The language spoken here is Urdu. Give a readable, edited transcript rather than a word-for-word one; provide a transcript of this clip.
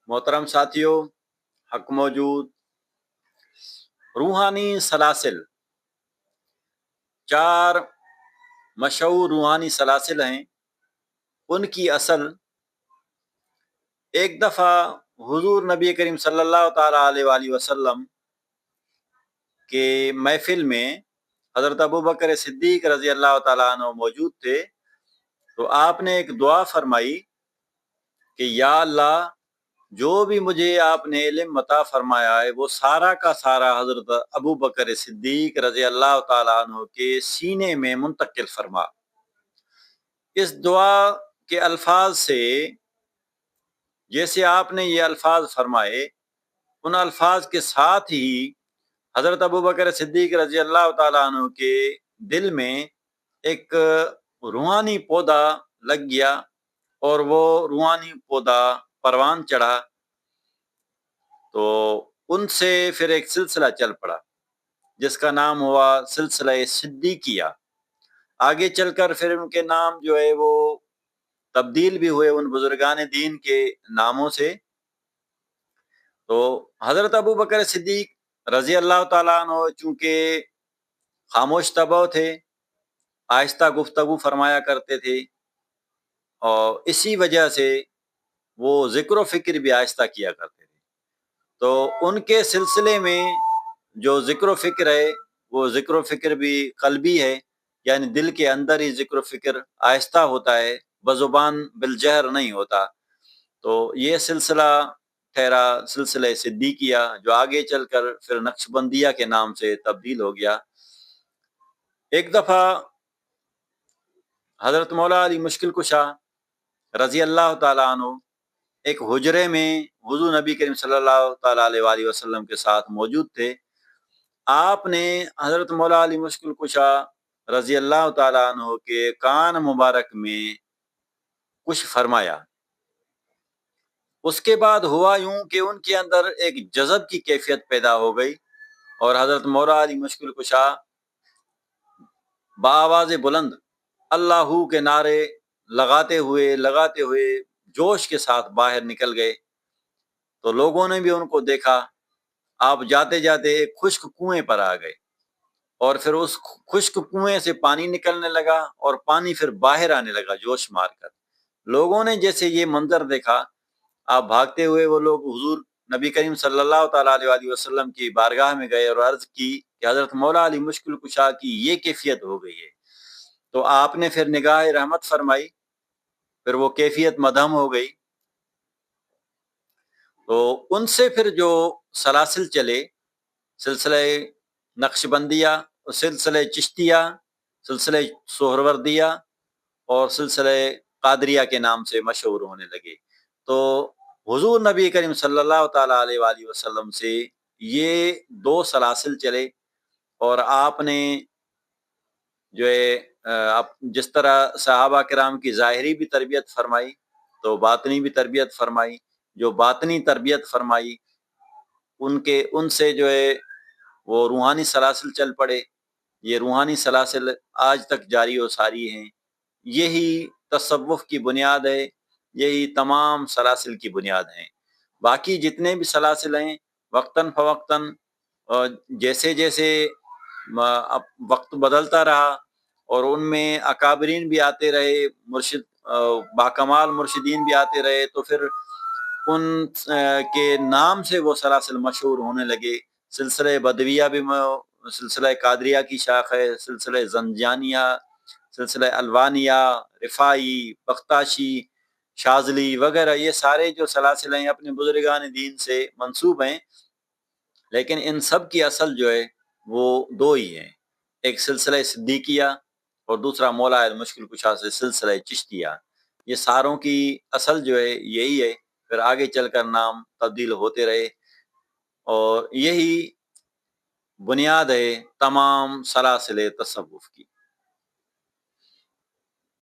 محترم ساتھیوں، حق موجود روحانی سلاسل، چار مشہور روحانی سلاسل ہیں۔ ان کی اصل ایک دفعہ حضور نبی کریم صلی اللہ تعالیٰ علیہ وآلہ وسلم کے محفل میں حضرت ابوبکر صدیق رضی اللہ تعالیٰ عنہ موجود تھے، تو آپ نے ایک دعا فرمائی کہ یا اللہ، جو بھی مجھے آپ نے علم عطا فرمایا ہے وہ سارا کا سارا حضرت ابوبکر صدیق رضی اللہ تعالیٰ عنہ کے سینے میں منتقل فرما۔ اس دعا کے الفاظ سے جیسے آپ نے یہ الفاظ فرمائے، ان الفاظ کے ساتھ ہی حضرت ابوبکر صدیق رضی اللہ تعالیٰ عنہ کے دل میں ایک روحانی پودا لگ گیا، اور وہ روحانی پودا پروان چڑھا۔ تو ان سے پھر ایک سلسلہ چل پڑا جس کا نام ہوا سلسلہ صدیقیہ۔ آگے چل کر پھر ان کے نام جو ہے وہ تبدیل بھی ہوئے ان بزرگان دین کے ناموں سے۔ تو حضرت ابوبکر صدیق رضی اللہ تعالیٰ عنہ چونکہ خاموش طبع تھے، آہستہ گفتگو فرمایا کرتے تھے، اور اسی وجہ سے وہ ذکر و فکر بھی آہستہ کیا کرتے تھے۔ تو ان کے سلسلے میں جو ذکر و فکر ہے وہ ذکر و فکر بھی قلبی ہے، یعنی دل کے اندر ہی ذکر و فکر آہستہ ہوتا ہے، بزبان بالجہر نہیں ہوتا۔ تو یہ سلسلہ ٹھہرا سلسلہ صدیقیہ، جو آگے چل کر پھر نقشبندیہ کے نام سے تبدیل ہو گیا۔ ایک دفعہ حضرت مولا علی مشکل کشا رضی اللہ تعالیٰ عنہ ایک حجرے میں حضور نبی کریم صلی اللہ تعالیٰ علیہ وآلہ وسلم کے ساتھ موجود تھے۔ آپ نے حضرت مولا علی مشکل کشا رضی اللہ تعالیٰ عنہ کے کان مبارک میں کچھ فرمایا۔ اس کے بعد ہوا یوں کہ ان کے اندر ایک جذب کی کیفیت پیدا ہو گئی، اور حضرت مولا علی مشکل کشا بآواز بلند اللہ کے نعرے لگاتے ہوئے جوش کے ساتھ باہر نکل گئے۔ تو لوگوں نے بھی ان کو دیکھا۔ آپ جاتے جاتے ایک خشک کنویں پر آ گئے، اور پھر اس خشک کنویں سے پانی نکلنے لگا، اور پانی پھر باہر آنے لگا جوش مار کر۔ لوگوں نے جیسے یہ منظر دیکھا، آپ بھاگتے ہوئے وہ لوگ حضور نبی کریم صلی اللہ تعالیٰ علیہ وسلم کی بارگاہ میں گئے اور عرض کی کہ حضرت مولا علی مشکل کشا کی یہ کیفیت ہو گئی ہے۔ تو آپ نے پھر نگاہ رحمت فرمائی، پھر وہ کیفیت مدھم ہو گئی۔ تو ان سے پھر جو سلاسل چلے، سلسلہ نقشبندیہ، سلسلہ چشتیہ، سلسلہ سہروردیہ، اور سلسلہ قادریہ کے نام سے مشہور ہونے لگے۔ تو حضور نبی کریم صلی اللہ تعالیٰ علیہ وآلہ وسلم سے یہ دو سلاسل چلے، اور آپ نے جو ہے جس طرح صحابہ کرام کی ظاہری بھی تربیت فرمائی، تو باطنی بھی تربیت فرمائی۔ جو باطنی تربیت فرمائی ان سے جو ہے وہ روحانی سلاسل چل پڑے۔ یہ روحانی سلاسل آج تک جاری و ساری ہیں۔ یہی تصوف کی بنیاد ہے، یہی تمام سلاسل کی بنیاد ہیں۔ باقی جتنے بھی سلاسل ہیں وقتاً فوقتاً جیسے جیسے وقت بدلتا رہا، اور ان میں اکابرین بھی آتے رہے، مرشد باکمال مرشدین بھی آتے رہے، تو پھر ان کے نام سے وہ سلاسل مشہور ہونے لگے۔ سلسلہ بدویہ بھی سلسلہ قادریہ کی شاخ ہے، سلسلہ زنجانیہ، سلسلہ الوانیہ، رفاعی، بختاشی، شاذلی وغیرہ، یہ سارے جو سلاسل ہیں اپنے بزرگان دین سے منسوب ہیں، لیکن ان سب کی اصل جو ہے وہ دو ہی ہیں، ایک سلسلہ صدیقیہ اور دوسرا مولا علی مشکل کشا سے سلسلہ چشتیہ۔ یہ ساروں کی اصل جو ہے یہی ہے، پھر آگے چل کر نام تبدیل ہوتے رہے، اور یہی بنیاد ہے تمام سلاسل تصوف کی۔